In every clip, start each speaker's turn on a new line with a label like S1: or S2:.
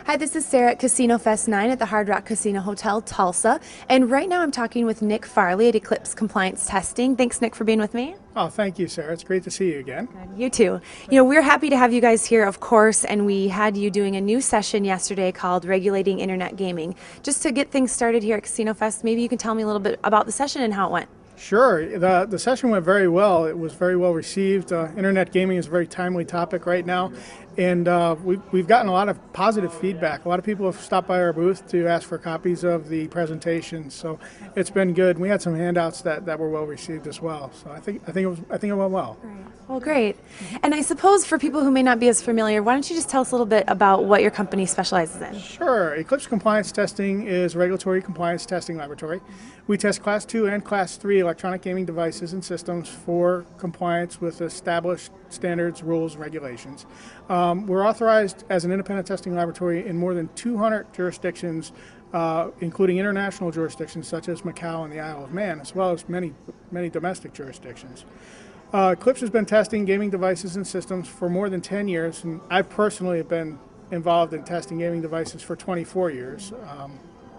S1: Hi, this is Sarah at CasinoFest 9 at the Hard Rock Casino Hotel, Tulsa. And right now I'm talking with Nick Farley at Eclipse Compliance Testing. Thanks, Nick, for being with me.
S2: Oh, thank you, Sarah. It's great to see you again.
S1: Good. You too. You know, we're happy to have you guys here, of course, and we had you doing a new session yesterday called Regulating Internet Gaming. Just to get things started here at CasinoFest, maybe you can tell me a little bit about the session and how it went.
S2: Sure. The session went very well. It was very well received. Internet gaming is a very timely topic right now, and we've gotten a lot of positive feedback. A lot of people have stopped by our booth to ask for copies of the presentation, so it's been good. We had some handouts that were well received as well. So I think it went well.
S1: Right. Well, great. And I suppose for people who may not be as familiar, why don't you just tell us a little bit about what your company specializes in?
S2: Sure. Eclipse Compliance Testing is a regulatory compliance testing laboratory. We test Class 2 and Class 3 electronic gaming devices and systems for compliance with established standards, rules, and regulations. We're authorized as an independent testing laboratory in more than 200 jurisdictions, including international jurisdictions such as Macau and the Isle of Man, as well as many domestic jurisdictions. Eclipse has been testing gaming devices and systems for more than 10 years, and I personally have been involved in testing gaming devices for 24 years.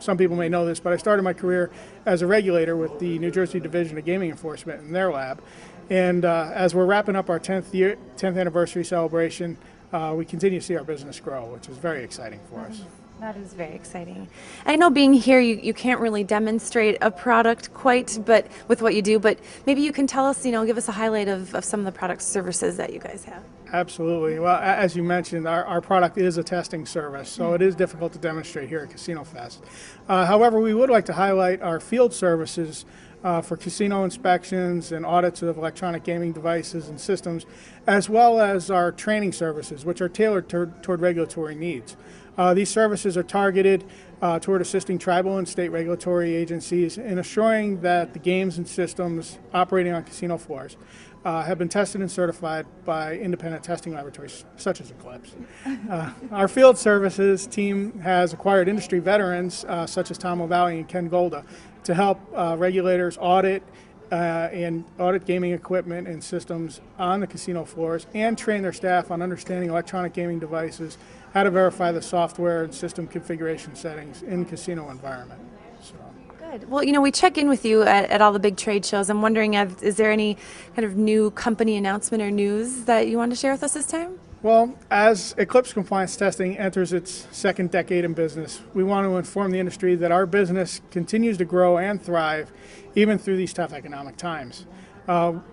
S2: Some people may know this, but I started my career as a regulator with the New Jersey Division of Gaming Enforcement in their lab. And as we're wrapping up our 10th anniversary celebration, we continue to see our business grow, which is very exciting for us.
S1: That is very exciting. I know being here, you can't really demonstrate a product quite, but with what you do, but maybe you can tell us, give us a highlight of some of the products, services that you guys have.
S2: Absolutely. Well, as you mentioned, our product is a testing service, so it is difficult to demonstrate here at CasinoFest. However, we would like to highlight our field services for casino inspections and audits of electronic gaming devices and systems, as well as our training services, which are tailored toward regulatory needs. These services are targeted toward assisting tribal and state regulatory agencies in assuring that the games and systems operating on casino floors have been tested and certified by independent testing laboratories such as Eclipse. Our field services team has acquired industry veterans such as Tom O'Malley and Ken Golda to help regulators audit gaming equipment and systems on the casino floors and train their staff on understanding electronic gaming devices, how to verify the software and system configuration settings in casino environment. So.
S1: Good. Well, we check in with you at all the big trade shows. I'm wondering, is there any kind of new company announcement or news that you want to share with us this time?
S2: Well, as Eclipse Compliance Testing enters its second decade in business, we want to inform the industry that our business continues to grow and thrive even through these tough economic times.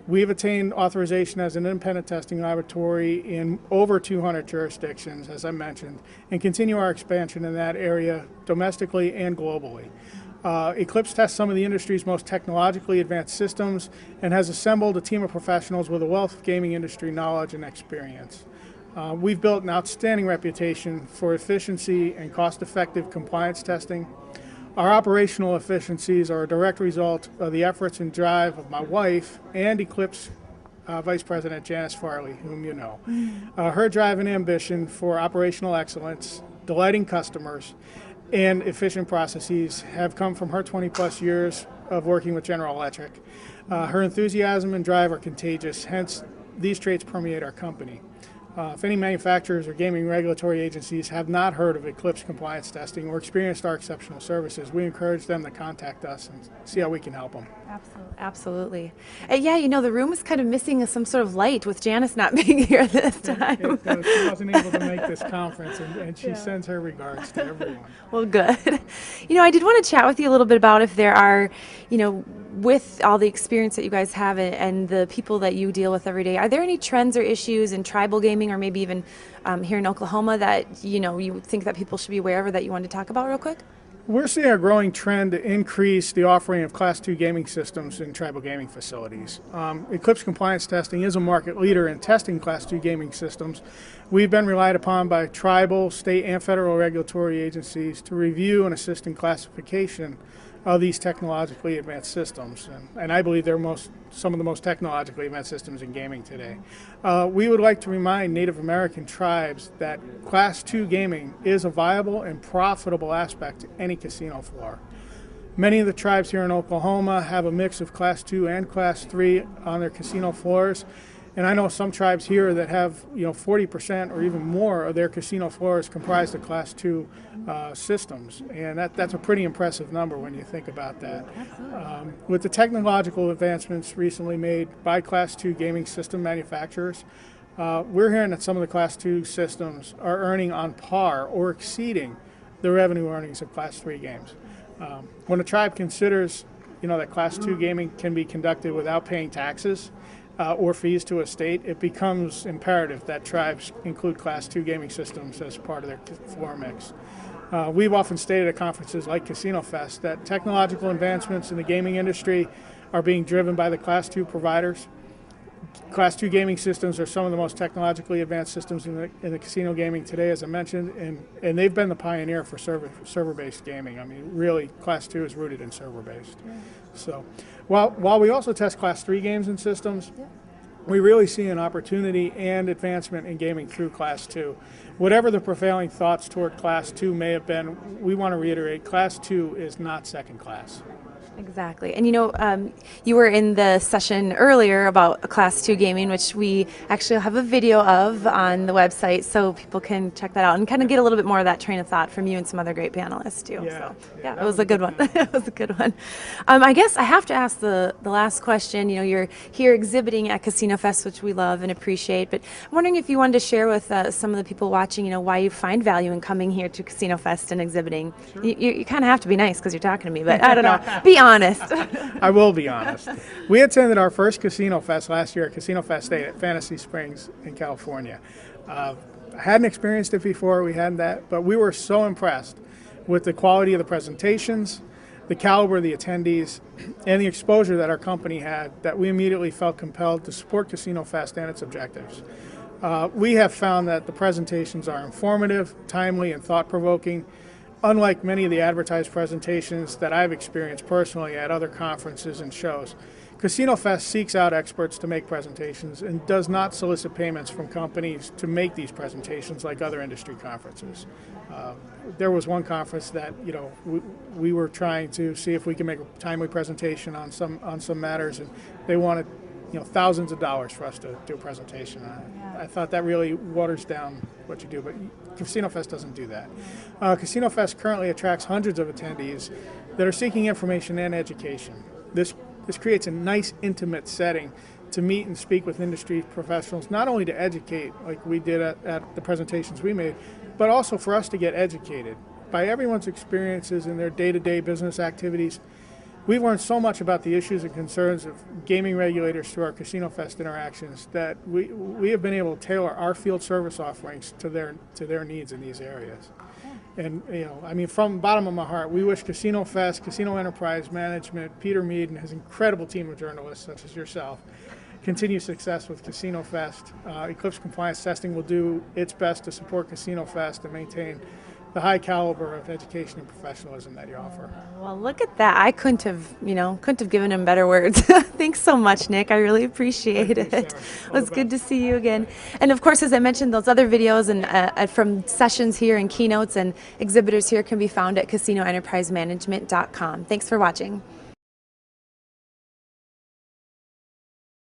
S2: We've attained authorization as an independent testing laboratory in over 200 jurisdictions, as I mentioned, and continue our expansion in that area domestically and globally. Eclipse tests some of the industry's most technologically advanced systems and has assembled a team of professionals with a wealth of gaming industry knowledge and experience. We've built an outstanding reputation for efficiency and cost-effective compliance testing. Our operational efficiencies are a direct result of the efforts and drive of my wife and Eclipse Vice President Janice Farley, whom you know. Her drive and ambition for operational excellence, delighting customers, and efficient processes have come from her 20-plus years of working with General Electric. Her enthusiasm and drive are contagious, hence these traits permeate our company. If any manufacturers or gaming regulatory agencies have not heard of Eclipse Compliance Testing or experienced our exceptional services, we encourage them to contact us and see how we can help them.
S1: Absolutely. Yeah, the room is kind of missing some sort of light with Janice not being here this time.
S2: She wasn't able to make this conference, and she sends her regards to everyone.
S1: Well, good. I did want to chat with you a little bit about if there are, with all the experience that you guys have and the people that you deal with every day, are there any trends or issues in tribal gaming or maybe even here in Oklahoma that, you think that people should be aware of or that you wanted to talk about real quick?
S2: We're seeing a growing trend to increase the offering of Class 2 gaming systems in tribal gaming facilities. Eclipse Compliance Testing is a market leader in testing Class 2 gaming systems. We've been relied upon by tribal, state, and federal regulatory agencies to review and assist in classification of these technologically advanced systems. And I believe they're some of the most technologically advanced systems in gaming today. We would like to remind Native American tribes that Class II gaming is a viable and profitable aspect to any casino floor. Many of the tribes here in Oklahoma have a mix of Class II and Class III on their casino floors. And I know some tribes here that have 40% or even more of their casino floors comprised of Class II systems. And that's a pretty impressive number when you think about that. With the technological advancements recently made by Class II gaming system manufacturers, we're hearing that some of the Class II systems are earning on par or exceeding the revenue earnings of Class III games. When a tribe considers that Class II gaming can be conducted without paying taxes or fees to a state, it becomes imperative that tribes include Class II gaming systems as part of their floor mix. We've often stated at conferences like CasinoFest that technological advancements in the gaming industry are being driven by the Class II providers. Class II gaming systems are some of the most technologically advanced systems in the casino gaming today, as I mentioned, and they've been the pioneer for server-based gaming. I mean, really, Class II is rooted in server-based. Yeah. So, while we also test Class III games and systems, we really see an opportunity and advancement in gaming through Class II. Whatever the prevailing thoughts toward Class II may have been, we want to reiterate, Class II is not second class.
S1: Exactly. And you were in the session earlier about Class II gaming, which we actually have a video of on the website, so people can check that out and kind of get a little bit more of that train of thought from you and some other great panelists too.
S2: Yeah,
S1: it was a good one. It was a good one. I guess I have to ask the last question. You're here exhibiting at CasinoFest, which we love and appreciate, but I'm wondering if you wanted to share with some of the people watching, why you find value in coming here to CasinoFest and exhibiting. Sure. You kind of have to be nice because you're talking to me, but I don't know. Be honest.
S2: I will be honest. We attended our first CasinoFest last year at CasinoFest 8 at Fantasy Springs in California. I hadn't experienced it before, we hadn't that, but we were so impressed with the quality of the presentations, the caliber of the attendees, and the exposure that our company had that we immediately felt compelled to support CasinoFest and its objectives. We have found that the presentations are informative, timely, and thought-provoking. Unlike many of the advertised presentations that I've experienced personally at other conferences and shows, CasinoFest seeks out experts to make presentations and does not solicit payments from companies to make these presentations like other industry conferences. There was one conference that we were trying to see if we could make a timely presentation on some matters, and they wanted thousands of dollars for us to do a presentation on it. Yeah. I thought that really waters down what you do, but CasinoFest doesn't do that. CasinoFest currently attracts hundreds of attendees that are seeking information and education. This creates a nice, intimate setting to meet and speak with industry professionals, not only to educate, like we did at the presentations we made, but also for us to get educated by everyone's experiences in their day-to-day business activities. We've learned so much about the issues and concerns of gaming regulators through our CasinoFest interactions that we have been able to tailor our field service offerings to their needs in these areas. And from the bottom of my heart, we wish CasinoFest, Casino Enterprise Management, Peter Mead and his incredible team of journalists such as yourself, continued success with CasinoFest. Eclipse Compliance Testing will do its best to support CasinoFest and maintain the high caliber of education and professionalism that you offer.
S1: Well, look at that. I couldn't have given him better words. Thanks so much, Nick. I really appreciate it. It was good to see you again. And of course, as I mentioned, those other videos and from sessions here and keynotes and exhibitors here can be found at casinoenterprisemanagement.com. Thanks for watching.